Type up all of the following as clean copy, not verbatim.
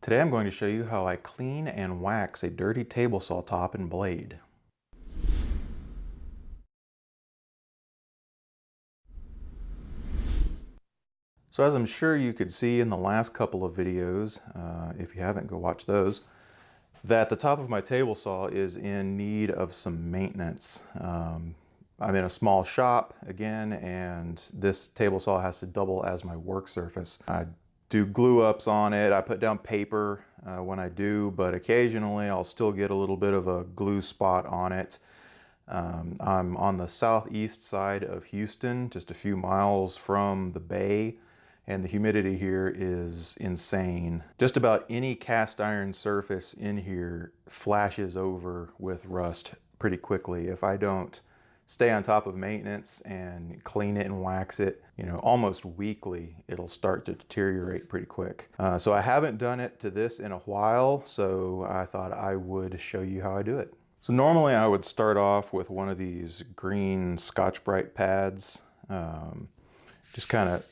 Today I'm going to show you how I clean and wax a dirty table saw top and blade. So as I'm sure you could see in the last couple of videos, if you haven't, go watch those, that the top of my table saw is in need of some maintenance. I'm in a small shop again, and this table saw has to double as my work surface. I do glue ups on it. I put down paper when I do, but occasionally I'll still get a little bit of a glue spot on it. I'm on the southeast side of Houston, just a few miles from the bay, and the humidity here is insane. Just about any cast iron surface in here flashes over with rust pretty quickly. If I don't stay on top of maintenance and clean it and wax it, almost weekly, it'll start to deteriorate pretty quick. So I haven't done it to this in a while, so I thought I would show you how I do it. So normally I would start off with one of these green Scotch-Brite pads, just kind of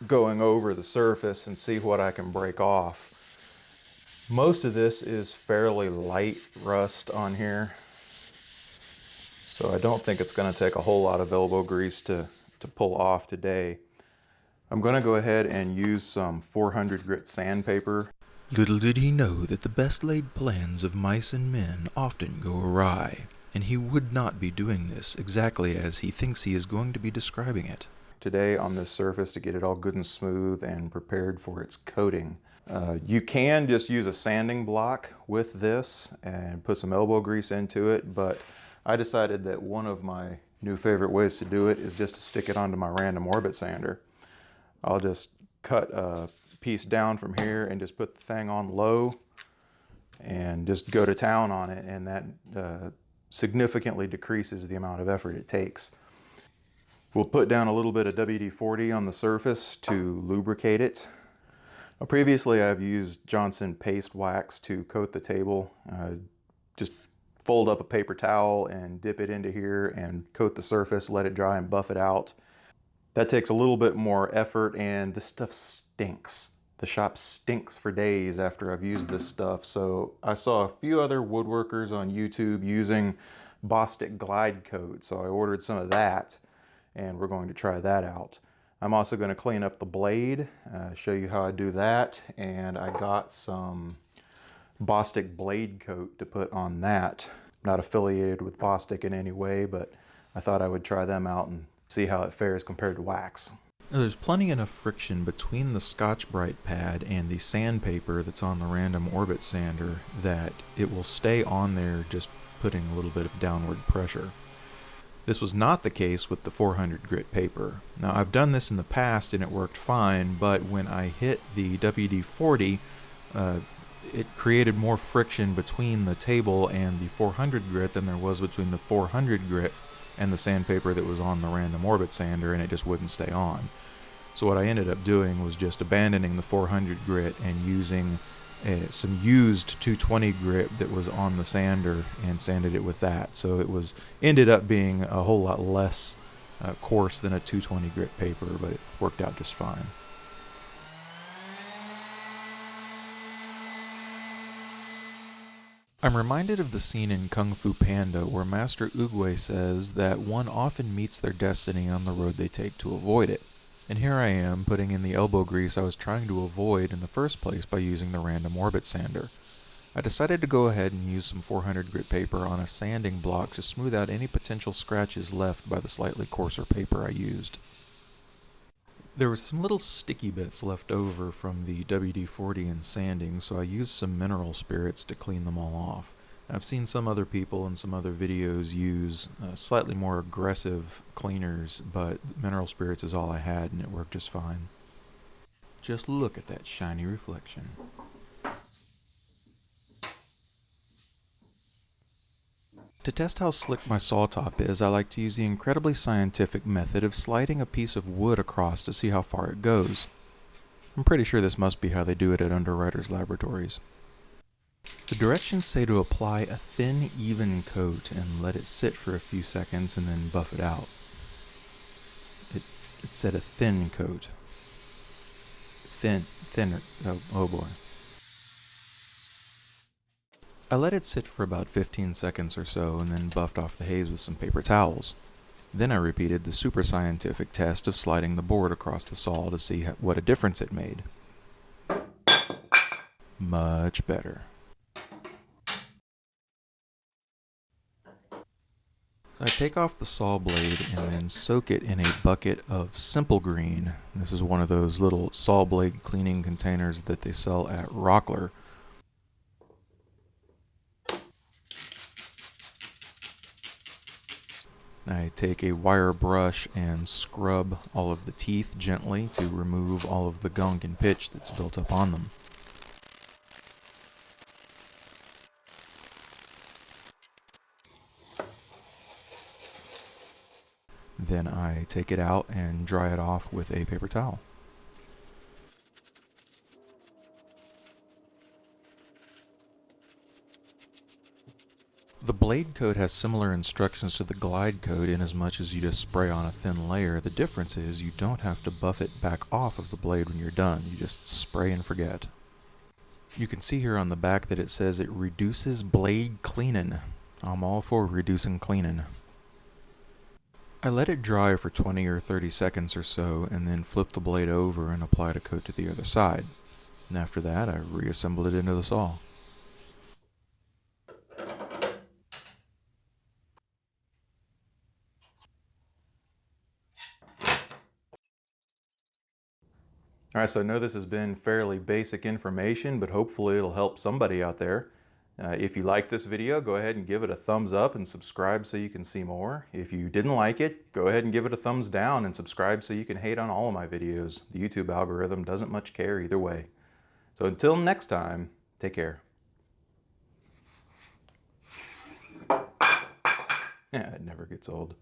going over the surface and see what I can break off. Most of this is fairly light rust on here, so I don't think it's going to take a whole lot of elbow grease to pull off today. I'm going to go ahead and use some 400 grit sandpaper. Little did he know that the best laid plans of mice and men often go awry, and he would not be doing this exactly as he thinks he is going to be describing it today on this surface to get it all good and smooth and prepared for its coating. You can just use a sanding block with this and put some elbow grease into it, but I decided that one of my new favorite ways to do it is just to stick it onto my random orbit sander. I'll just cut a piece down from here and just put the thing on low and just go to town on it, and that significantly decreases the amount of effort it takes. We'll put down a little bit of WD-40 on the surface to lubricate it. Previously I've used Johnson paste wax to coat the table. Just fold up a paper towel and dip it into here and coat the surface, let it dry and buff it out. That takes a little bit more effort, and this stuff stinks. The shop stinks for days after I've used this stuff. So I saw a few other woodworkers on YouTube using Bostik Glide Coat, so I ordered some of that, and we're going to try that out. I'm also going to clean up the blade, show you how I do that, and I got some Bostik blade coat to put on that. I'm not affiliated with Bostik in any way, but I thought I would try them out and see how it fares compared to wax. Now, there's plenty enough friction between the Scotch-Brite pad and the sandpaper that's on the random orbit sander that it will stay on there just putting a little bit of downward pressure. This was not the case with the 400 grit paper. Now, I've done this in the past and it worked fine, but when I hit the WD-40, it created more friction between the table and the 400 grit than there was between the 400 grit and the sandpaper that was on the random orbit sander, and it just wouldn't stay on. So what I ended up doing was just abandoning the 400 grit and using some used 220 grit that was on the sander and sanded it with that. So it ended up being a whole lot less coarse than a 220 grit paper, but it worked out just fine. I'm reminded of the scene in Kung Fu Panda where Master Oogway says that one often meets their destiny on the road they take to avoid it. And here I am, putting in the elbow grease I was trying to avoid in the first place by using the random orbit sander. I decided to go ahead and use some 400 grit paper on a sanding block to smooth out any potential scratches left by the slightly coarser paper I used. There were some little sticky bits left over from the WD-40 and sanding, so I used some mineral spirits to clean them all off. I've seen some other people in some other videos use slightly more aggressive cleaners, but mineral spirits is all I had and it worked just fine. Just look at that shiny reflection. To test how slick my saw top is, I like to use the incredibly scientific method of sliding a piece of wood across to see how far it goes. I'm pretty sure this must be how they do it at Underwriters Laboratories. The directions say to apply a thin, even coat and let it sit for a few seconds and then buff it out. It said a thin coat. Thinner, oh boy. I let it sit for about 15 seconds or so and then buffed off the haze with some paper towels. Then I repeated the super scientific test of sliding the board across the saw to see what a difference it made. Much better. So I take off the saw blade and then soak it in a bucket of Simple Green. This is one of those little saw blade cleaning containers that they sell at Rockler. I take a wire brush and scrub all of the teeth gently to remove all of the gunk and pitch that's built up on them. Then I take it out and dry it off with a paper towel. The blade coat has similar instructions to the glide coat in as much as you just spray on a thin layer. The difference is you don't have to buff it back off of the blade when you're done. You just spray and forget. You can see here on the back that it says it reduces blade cleaning. I'm all for reducing cleaning. I let it dry for 20 or 30 seconds or so and then flip the blade over and applied a coat to the other side. And after that, I reassembled it into the saw. All right, so I know this has been fairly basic information, but hopefully it'll help somebody out there. If you like this video, go ahead and give it a thumbs up and subscribe so you can see more. If you didn't like it, go ahead and give it a thumbs down and subscribe so you can hate on all of my videos. The YouTube algorithm doesn't much care either way. So until next time, take care. Yeah, it never gets old.